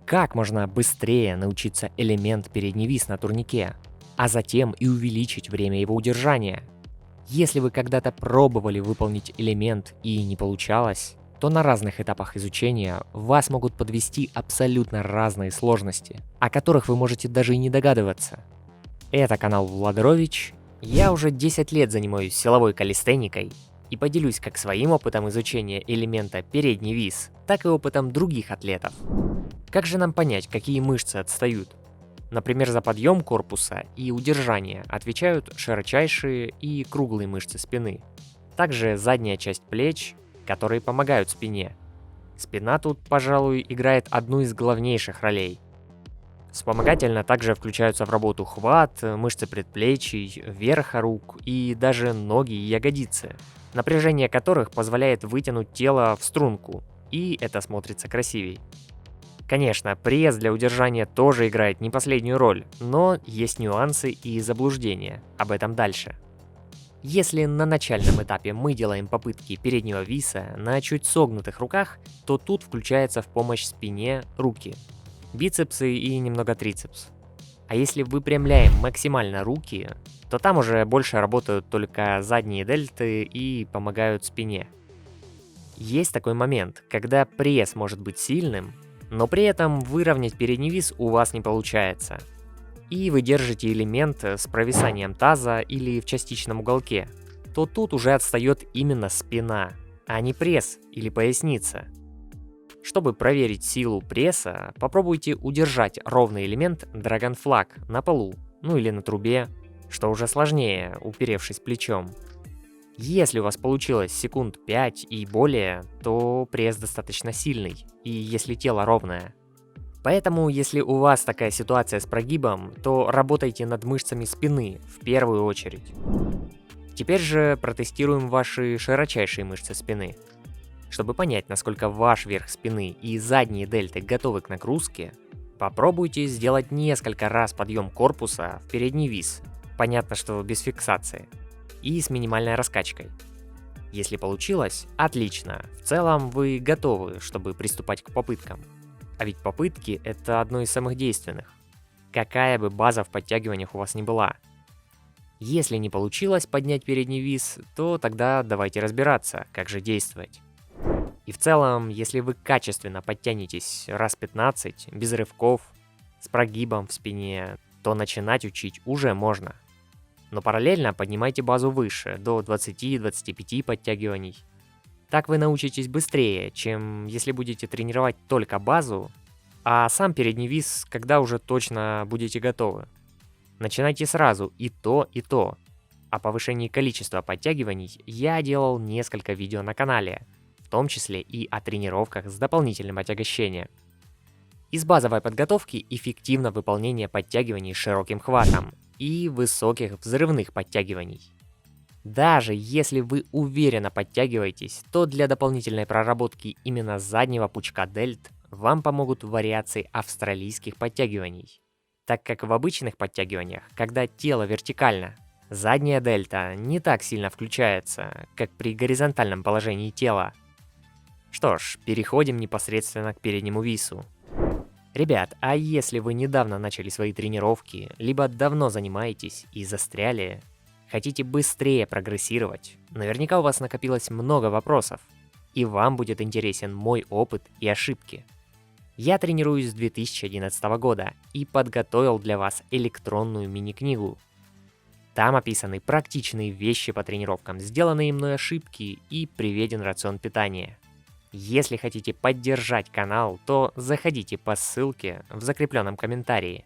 Как можно быстрее научиться элемент передний вис на турнике, а затем и увеличить время его удержания? Если вы когда-то пробовали выполнить элемент и не получалось, то на разных этапах изучения вас могут подвести абсолютно разные сложности, о которых вы можете даже и не догадываться. Это канал Владрович. Я уже 10 лет занимаюсь силовой калистеникой и поделюсь как своим опытом изучения элемента передний вис, так и опытом других атлетов. Как же нам понять, какие мышцы отстают? Например, за подъем корпуса и удержание отвечают широчайшие и круглые мышцы спины. Также задняя часть плеч, которые помогают спине. Спина тут, пожалуй, играет одну из главнейших ролей. Вспомогательно также включаются в работу хват, мышцы предплечий, верха рук и даже ноги и ягодицы, напряжение которых позволяет вытянуть тело в струнку, и это смотрится красивей. Конечно, пресс для удержания тоже играет не последнюю роль, но есть нюансы и заблуждения, об этом дальше. Если на начальном этапе мы делаем попытки переднего виса на чуть согнутых руках, то тут включается в помощь спине руки, бицепсы и немного трицепс. А если выпрямляем максимально руки, то там уже больше работают только задние дельты и помогают спине. Есть такой момент, когда пресс может быть сильным, но при этом выровнять передний вис у вас не получается. И вы держите элемент с провисанием таза или в частичном уголке, то тут уже отстает именно спина, а не пресс или поясница. Чтобы проверить силу пресса, попробуйте удержать ровный элемент Dragon Flag на полу, ну или на трубе, что уже сложнее, уперевшись плечом. Если у вас получилось секунд 5 и более, то пресс достаточно сильный, и если тело ровное. Поэтому, если у вас такая ситуация с прогибом, то работайте над мышцами спины в первую очередь. Теперь же протестируем ваши широчайшие мышцы спины. Чтобы понять, насколько ваш верх спины и задние дельты готовы к нагрузке, попробуйте сделать несколько раз подъем корпуса в передний вис, понятно, что без фиксации, и с минимальной раскачкой. Если получилось, отлично, в целом вы готовы, чтобы приступать к попыткам. А ведь попытки — это одно из самых действенных, какая бы база в подтягиваниях у вас ни была. Если не получилось поднять передний вис, то тогда давайте разбираться, как же действовать. И в целом, если вы качественно подтянетесь раз 15, без рывков, с прогибом в спине, то начинать учить уже можно. Но параллельно поднимайте базу выше, до 20-25 подтягиваний. Так вы научитесь быстрее, чем если будете тренировать только базу, а сам передний вис, когда уже точно будете готовы. Начинайте сразу и то, и то. О повышении количества подтягиваний я делал несколько видео на канале, в том числе и о тренировках с дополнительным отягощением. Из базовой подготовки эффективно выполнение подтягиваний с широким хватом и высоких взрывных подтягиваний. Даже если вы уверенно подтягиваетесь, то для дополнительной проработки именно заднего пучка дельт вам помогут вариации австралийских подтягиваний. Так как в обычных подтягиваниях, когда тело вертикально, задняя дельта не так сильно включается, как при горизонтальном положении тела. Что ж, переходим непосредственно к переднему вису. Ребят, а если вы недавно начали свои тренировки, либо давно занимаетесь и застряли, хотите быстрее прогрессировать, наверняка у вас накопилось много вопросов, и вам будет интересен мой опыт и ошибки. Я тренируюсь с 2011 года и подготовил для вас электронную мини-книгу. Там описаны практичные вещи по тренировкам, сделанные мной ошибки и приведен рацион питания. Если хотите поддержать канал, то заходите по ссылке в закрепленном комментарии.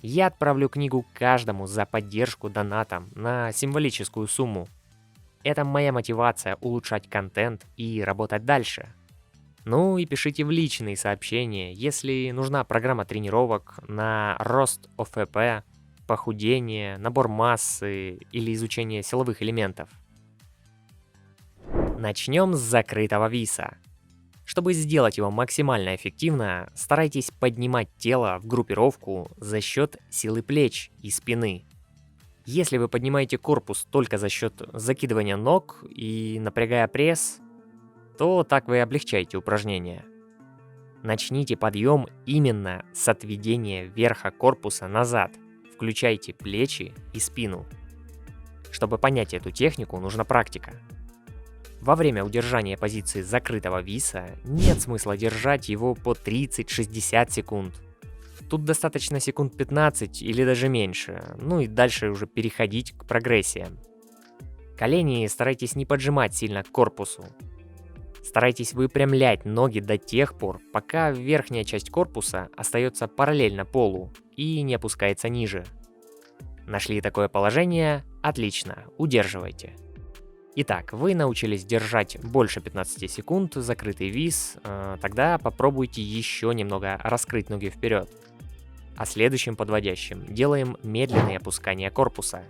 Я отправлю книгу каждому за поддержку донатом на символическую сумму. Это моя мотивация улучшать контент и работать дальше. Ну и пишите в личные сообщения, если нужна программа тренировок на рост ОФП, похудение, набор массы или изучение силовых элементов. Начнем с закрытого виса. Чтобы сделать его максимально эффективно, старайтесь поднимать тело в группировку за счет силы плеч и спины. Если вы поднимаете корпус только за счет закидывания ног и напрягая пресс, то так вы облегчаете упражнение. Начните подъем именно с отведения верха корпуса назад. Включайте плечи и спину. Чтобы понять эту технику, нужна практика. Во время удержания позиции закрытого виса нет смысла держать его по 30-60 секунд. Тут достаточно секунд 15 или даже меньше, ну и дальше уже переходить к прогрессиям. Колени старайтесь не поджимать сильно к корпусу. Старайтесь выпрямлять ноги до тех пор, пока верхняя часть корпуса остается параллельно полу и не опускается ниже. Нашли такое положение? Отлично, удерживайте. Итак, вы научились держать больше 15 секунд закрытый вис, тогда попробуйте еще немного раскрыть ноги вперед. А следующим подводящим делаем медленные опускания корпуса.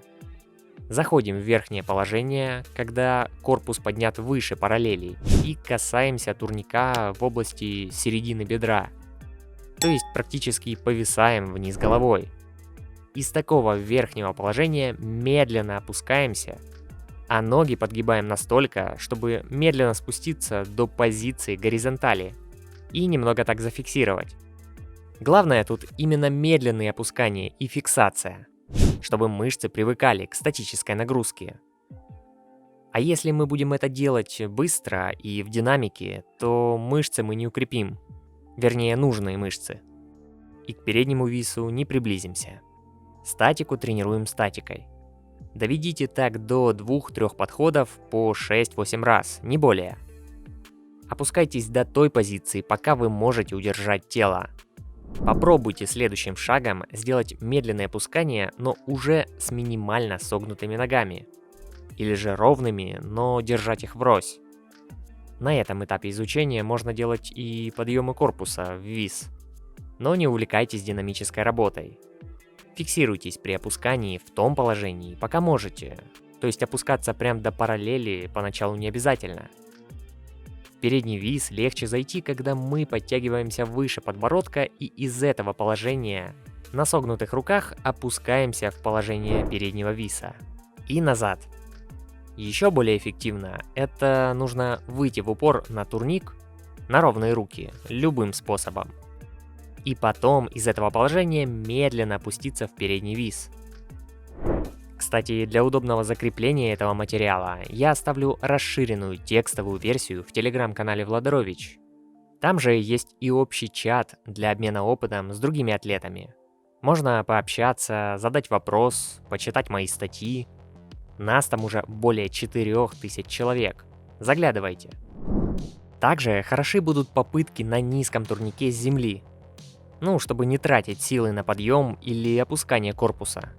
Заходим в верхнее положение, когда корпус поднят выше параллелей, и касаемся турника в области середины бедра. То есть практически повисаем вниз головой. Из такого верхнего положения медленно опускаемся, а ноги подгибаем настолько, чтобы медленно спуститься до позиции горизонтали и немного так зафиксировать. Главное тут именно медленные опускания и фиксация, чтобы мышцы привыкали к статической нагрузке. А если мы будем это делать быстро и в динамике, то мышцы мы не укрепим, вернее нужные мышцы, и к переднему вису не приблизимся. Статику тренируем статикой. Доведите так до 2-3 подходов по 6-8 раз, не более. Опускайтесь до той позиции, пока вы можете удержать тело. Попробуйте следующим шагом сделать медленное опускание, но уже с минимально согнутыми ногами. Или же ровными, но держать их врозь. На этом этапе изучения можно делать и подъемы корпуса в вис. Но не увлекайтесь динамической работой. Фиксируйтесь при опускании в том положении, пока можете. То есть опускаться прям до параллели поначалу не обязательно. В передний вис легче зайти, когда мы подтягиваемся выше подбородка, и из этого положения на согнутых руках опускаемся в положение переднего виса. И назад. Еще более эффективно это нужно выйти в упор на турник, на ровные руки, любым способом. И потом из этого положения медленно опуститься в передний вис. Кстати, для удобного закрепления этого материала я оставлю расширенную текстовую версию в телеграм-канале Владарович. Там же есть и общий чат для обмена опытом с другими атлетами. Можно пообщаться, задать вопрос, почитать мои статьи. Нас там уже более 4000 человек. Заглядывайте. Также хороши будут попытки на низком турнике с земли. Чтобы не тратить силы на подъем или опускание корпуса.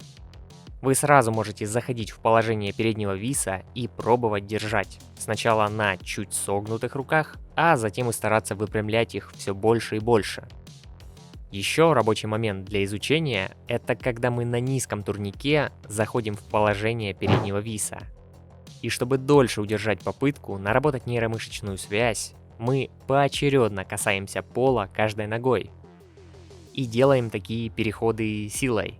Вы сразу можете заходить в положение переднего виса и пробовать держать. Сначала на чуть согнутых руках, а затем и стараться выпрямлять их все больше и больше. Еще рабочий момент для изучения – это когда мы на низком турнике заходим в положение переднего виса. И чтобы дольше удержать попытку, наработать нейромышечную связь, мы поочередно касаемся пола каждой ногой. И делаем такие переходы силой.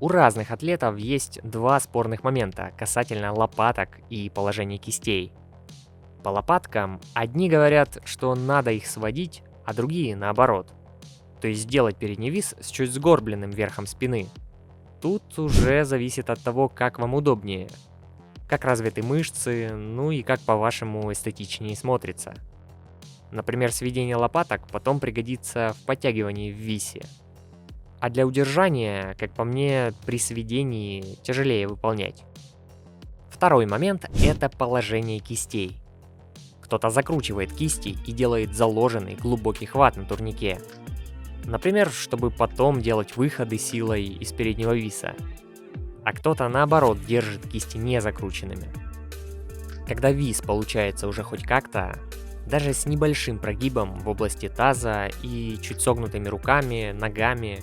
У разных атлетов есть два спорных момента касательно лопаток и положения кистей. По лопаткам одни говорят, что надо их сводить, а другие наоборот. То есть сделать передний вис с чуть сгорбленным верхом спины. Тут уже зависит от того, как вам удобнее. Как развиты мышцы, и как по-вашему эстетичнее смотрится. Например, сведение лопаток потом пригодится в подтягивании в висе. А для удержания, как по мне, при сведении тяжелее выполнять. Второй момент – это положение кистей. Кто-то закручивает кисти и делает заложенный глубокий хват на турнике. Например, чтобы потом делать выходы силой из переднего виса. А кто-то наоборот держит кисти не закрученными. Когда вис получается уже хоть как-то, даже с небольшим прогибом в области таза и чуть согнутыми руками, ногами,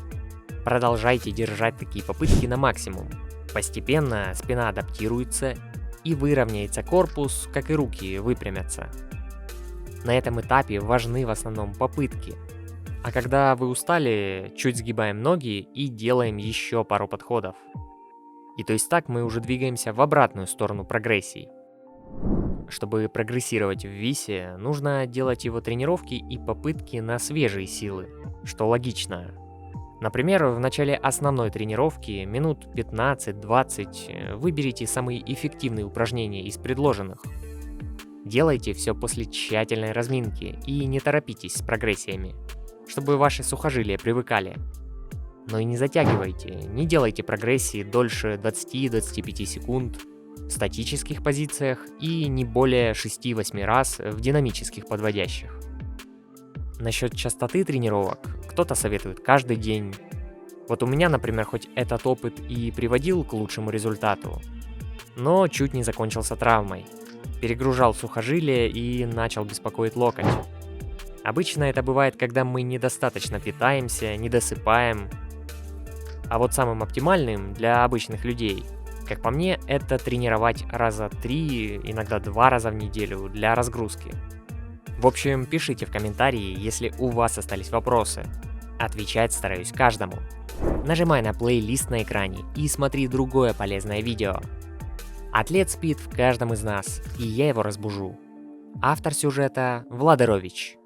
продолжайте держать такие попытки на максимум. Постепенно спина адаптируется и выровняется корпус, как и руки выпрямятся. На этом этапе важны в основном попытки. А когда вы устали, чуть сгибаем ноги и делаем еще пару подходов. И то есть так мы уже двигаемся в обратную сторону прогрессий. Чтобы прогрессировать в висе, нужно делать его тренировки и попытки на свежие силы, что логично. Например, в начале основной тренировки минут 15-20 выберите самые эффективные упражнения из предложенных. Делайте все после тщательной разминки и не торопитесь с прогрессиями, чтобы ваши сухожилия привыкали. Но и не затягивайте, не делайте прогрессии дольше 20-25 секунд в статических позициях и не более 6-8 раз в динамических подводящих. Насчет частоты тренировок кто-то советует каждый день. Вот у меня, например, хоть этот опыт и приводил к лучшему результату, но чуть не закончился травмой. Перегружал сухожилия и начал беспокоить локоть. Обычно это бывает, когда мы недостаточно питаемся, не досыпаем. А вот самым оптимальным для обычных людей, как по мне, это тренировать раза 3, иногда 2 раза в неделю для разгрузки. В общем, пишите в комментарии, если у вас остались вопросы. Отвечать стараюсь каждому. Нажимай на плейлист на экране и смотри другое полезное видео. Атлет спит в каждом из нас, и я его разбужу. Автор сюжета Владарович.